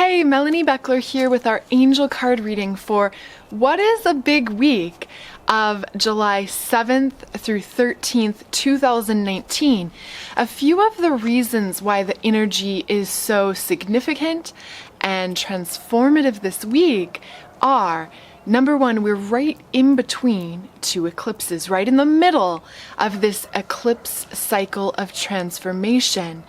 Hey, Melanie Beckler here with our angel card reading for what is a big week of July 7th through 13th, 2019. A few of the reasons why the energy is so significant and transformative this week are: number one, we're right in between two eclipses, right in the middle of this eclipse cycle of transformation,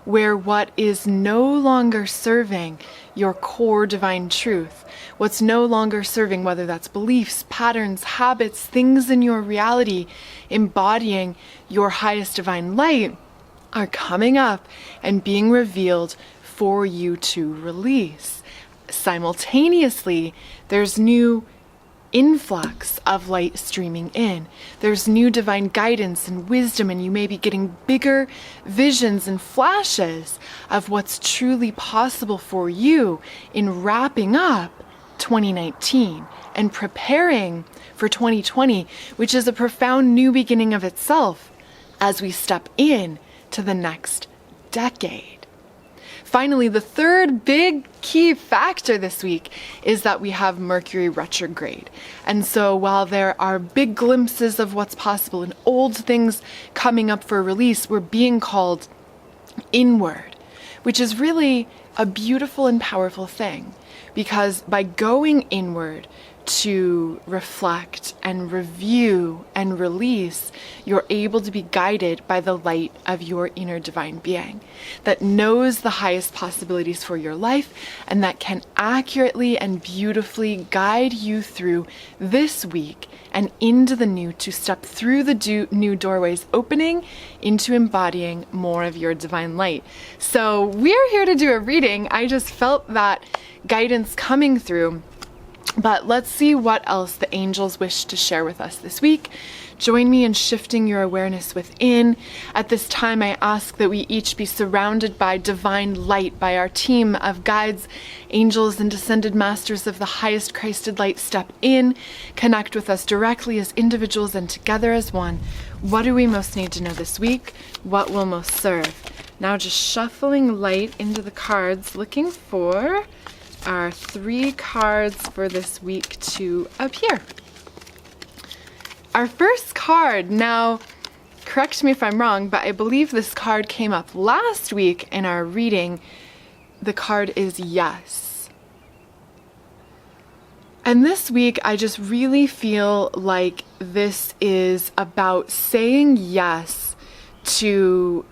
where what is no longer serving your core divine truth, what's no longer serving, whether that's beliefs, patterns, habits, things in your reality embodying your highest divine light, are coming up and being revealed for you to release. Simultaneously, there's new influx of light streaming in. There's new divine guidance and wisdom, and you may be getting bigger visions and flashes of what's truly possible for you in wrapping up 2019 and preparing for 2020, which is a profound new beginning of itself as we step in to the next decade. Finally, the third big key factor this week is that we have Mercury retrograde. And so while there are big glimpses of what's possible and old things coming up for release, we're being called inward, which is really a beautiful and powerful thing, because by going inward to reflect and review and release, you're able to be guided by the light of your inner divine being that knows the highest possibilities for your life and that can accurately and beautifully guide you through this week and into the new, to step through the new doorways opening into embodying more of your divine light. So we're here to do a reading. I just felt that guidance coming through. But let's see what else the angels wish to share with us this week. Join me in shifting your awareness within. At this time, I ask that we each be surrounded by divine light, by our team of guides, angels, and descended masters of the highest Christed light. Step in, connect with us directly as individuals and together as one. What do we most need to know this week? What will most serve? Now just shuffling light into the cards, looking for our 3 cards for this week to appear. Our first card, now correct me if I'm wrong, but I believe this card came up last week in our reading. The card is Yes. And this week I just really feel like this is about saying yes to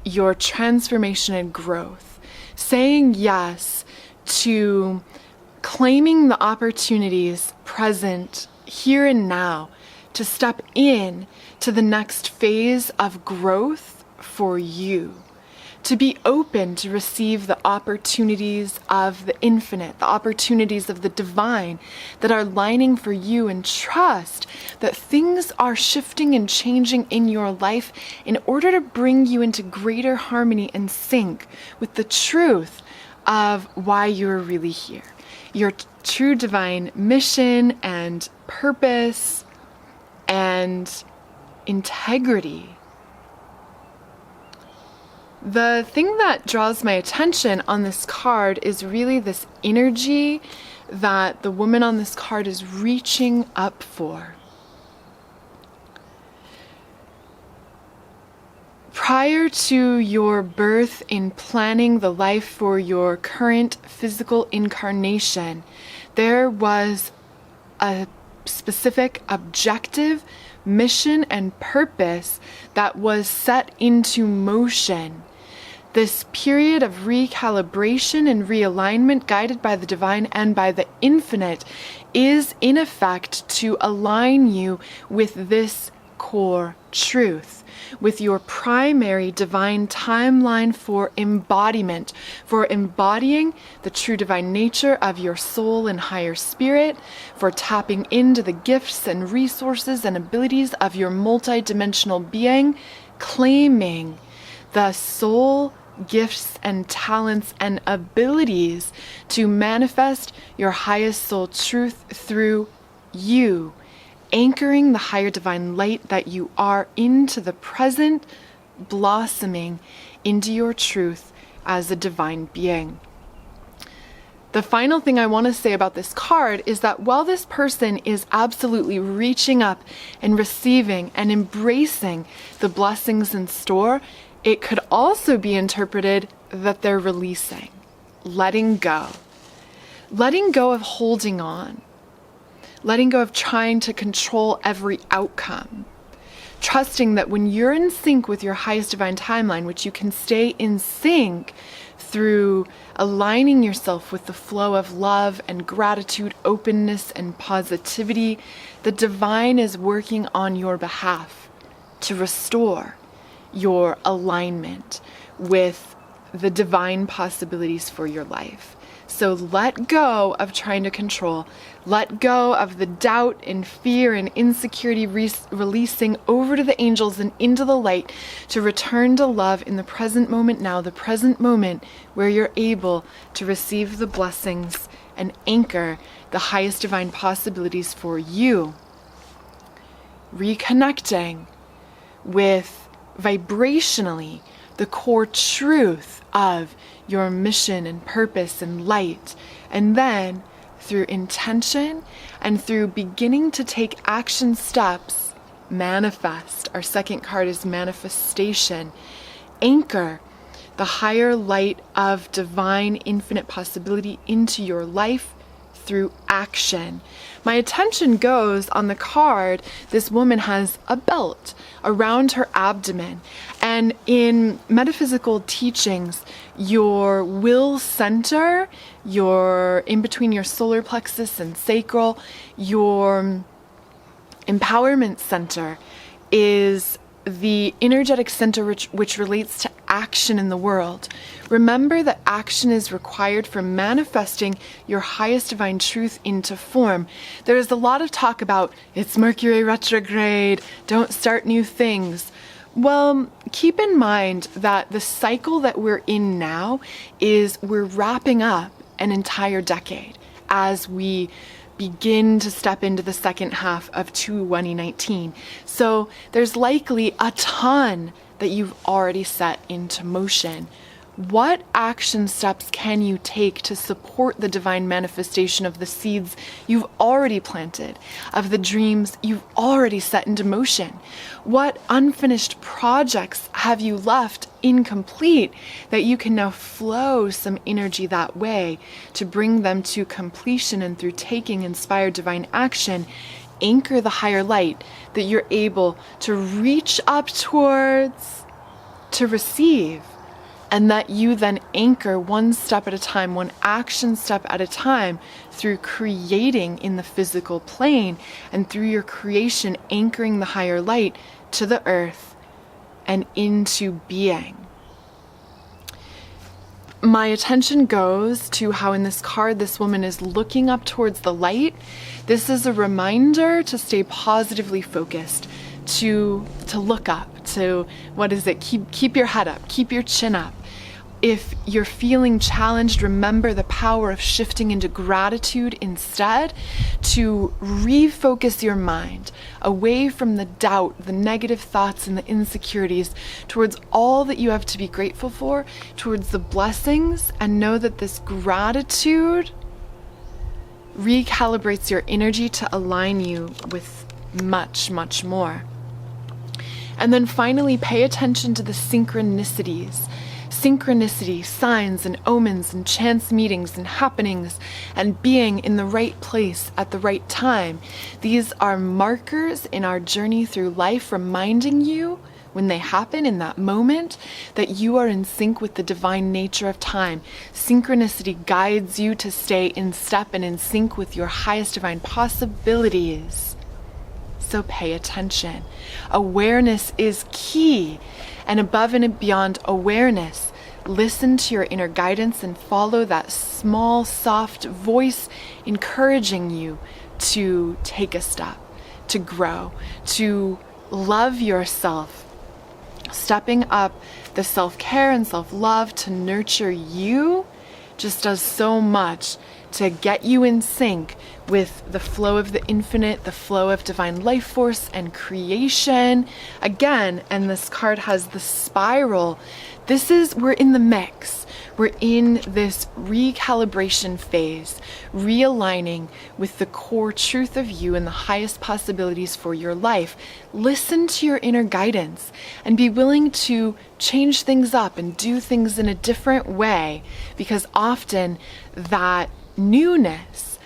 your transformation and growth. Saying yes to claiming the opportunities present here and now to step in to the next phase of growth for you, to be open to receive the opportunities of the infinite, the opportunities of the divine that are lining for you, and trust that things are shifting and changing in your life in order to bring you into greater harmony and sync with the truth of why you're really here, your true divine mission and purpose and integrity. The thing that draws my attention on this card is really this energy that the woman on this card is reaching up for. Prior to your birth, in planning the life for your current physical incarnation, there was a specific objective, mission, and purpose that was set into motion. This period of recalibration and realignment, guided by the divine and by the infinite, is in effect to align you with this core truth, with your primary divine timeline for embodiment, for embodying the true divine nature of your soul and higher spirit, for tapping into the gifts and resources and abilities of your multidimensional being, claiming the soul gifts and talents and abilities to manifest your highest soul truth through you, anchoring the higher divine light that you are into the present, blossoming into your truth as a divine being. The final thing I want to say about this card is that while this person is absolutely reaching up and receiving and embracing the blessings in store, it could also be interpreted that they're releasing, letting go of holding on, letting go of trying to control every outcome, trusting that when you're in sync with your highest divine timeline, which you can stay in sync through aligning yourself with the flow of love and gratitude, openness and positivity, the divine is working on your behalf to restore your alignment with the divine possibilities for your life. So let go of trying to control. Let go of the doubt and fear and insecurity, releasing over to the angels and into the light to return to love in the present moment now, the present moment where you're able to receive the blessings and anchor the highest divine possibilities for you. Reconnecting with vibrationally the core truth of your mission and purpose and light. And then through intention and through beginning to take action steps, manifest. Our second card is manifestation. Anchor the higher light of divine infinite possibility into your life through action. My attention goes on the card. This woman has a belt around her abdomen. And in metaphysical teachings, your will center, your in between your solar plexus and sacral, your empowerment center is the energetic center which relates to action in the world. Remember that action is required for manifesting your highest divine truth into form. There is a lot of talk about it's Mercury retrograde, don't start new things. Well, keep in mind that the cycle that we're in now is we're wrapping up an entire decade as we begin to step into the second half of 2019. So there's likely a ton that you've already set into motion. What action steps can you take to support the divine manifestation of the seeds you've already planted, of the dreams you've already set into motion? What unfinished projects have you left incomplete that you can now flow some energy that way to bring them to completion, and through taking inspired divine action, anchor the higher light that you're able to reach up towards, to receive? And that you then anchor one step at a time, one action step at a time, through creating in the physical plane, and through your creation anchoring the higher light to the earth and into being. My attention goes to how in this card this woman is looking up towards the light. This is a reminder to stay positively focused, to look up, to, what is it? Keep your head up, keep your chin up. If you're feeling challenged, remember the power of shifting into gratitude instead, to refocus your mind away from the doubt, the negative thoughts, and the insecurities towards all that you have to be grateful for, towards the blessings, and know that this gratitude recalibrates your energy to align you with much, much more. And then finally, pay attention to the synchronicities. Synchronicity, signs and omens and chance meetings and happenings and being in the right place at the right time. These are markers in our journey through life, reminding you when they happen in that moment that you are in sync with the divine nature of time. Synchronicity guides you to stay in step and in sync with your highest divine possibilities. So pay attention. Awareness is key. And above and beyond awareness, listen to your inner guidance and follow that small, soft voice encouraging you to take a step, to grow, to love yourself. Stepping up the self-care and self-love to nurture you just does so much to get you in sync with the flow of the infinite, the flow of divine life force and creation. Again, and this card has the spiral we're in the mix. We're in this recalibration phase, realigning with the core truth of you and the highest possibilities for your life. Listen to your inner guidance and be willing to change things up and do things in a different way, because often that newness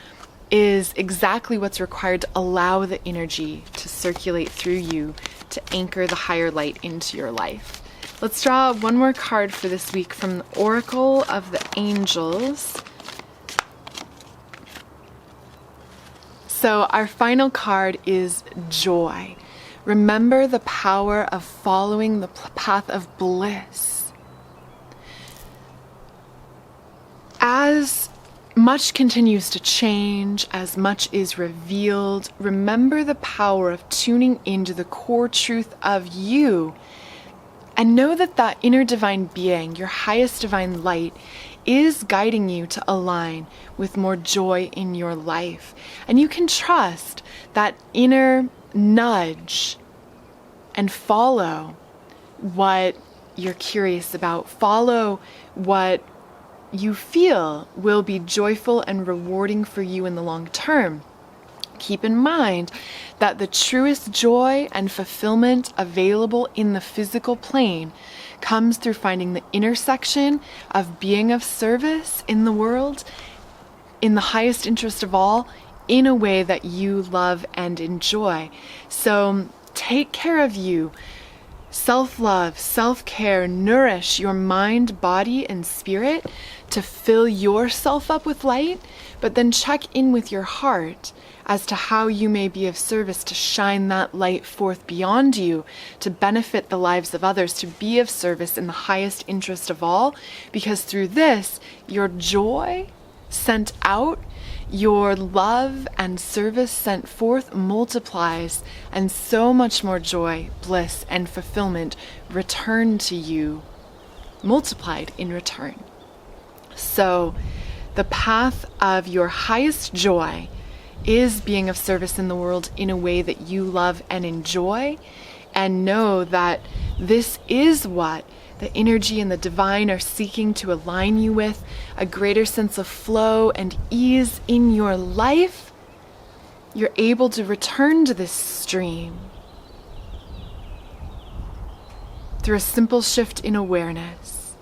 is exactly what's required to allow the energy to circulate through you to anchor the higher light into your life. Let's draw one more card for this week from the Oracle of the Angels. So our final card is joy. Remember the power of following the path of bliss. As much continues to change, as much is revealed, remember the power of tuning into the core truth of you. And know that that inner divine being, your highest divine light, is guiding you to align with more joy in your life. And you can trust that inner nudge and follow what you're curious about. Follow what you feel will be joyful and rewarding for you in the long term. Keep in mind that the truest joy and fulfillment available in the physical plane comes through finding the intersection of being of service in the world, in the highest interest of all, in a way that you love and enjoy. So take care of you. Self-love, self-care, nourish your mind, body, and spirit to fill yourself up with light, but then check in with your heart as to how you may be of service to shine that light forth beyond you, to benefit the lives of others, to be of service in the highest interest of all, because through this, your joy sent out, your love and service sent forth multiplies, and so much more joy, bliss, and fulfillment return to you, multiplied in return. So the path of your highest joy is being of service in the world in a way that you love and enjoy, and know that this is what the energy and the divine are seeking to align you with, a greater sense of flow and ease in your life. You're able to return to this stream through a simple shift in awareness,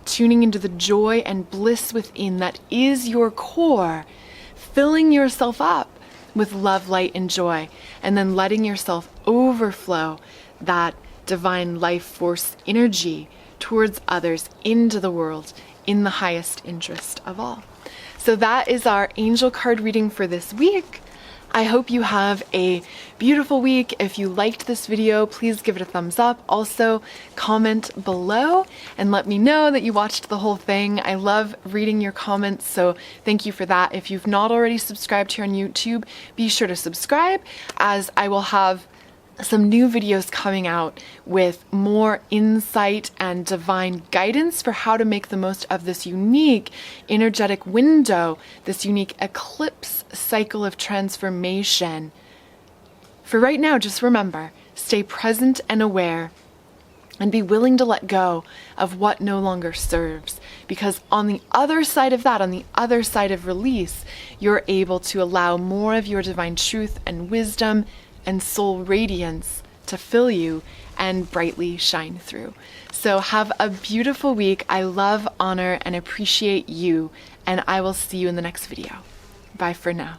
tuning into the joy and bliss within that is your core, filling yourself up with love, light, and joy, and then letting yourself overflow that divine life force energy towards others into the world in the highest interest of all. So that is our angel card reading for this week. I hope you have a beautiful week. If you liked this video, please give it a thumbs up. Also, comment below and let me know that you watched the whole thing. I love reading your comments, so thank you for that. If you've not already subscribed here on YouTube, be sure to subscribe, as I will have some new videos coming out with more insight and divine guidance for how to make the most of this unique energetic window, this unique eclipse cycle of transformation. For right now, just remember, stay present and aware, and be willing to let go of what no longer serves. Because on the other side of that, on the other side of release, you're able to allow more of your divine truth and wisdom and soul radiance to fill you and brightly shine through. So have a beautiful week. I love, honor, and appreciate you, and I will see you in the next video. Bye for now.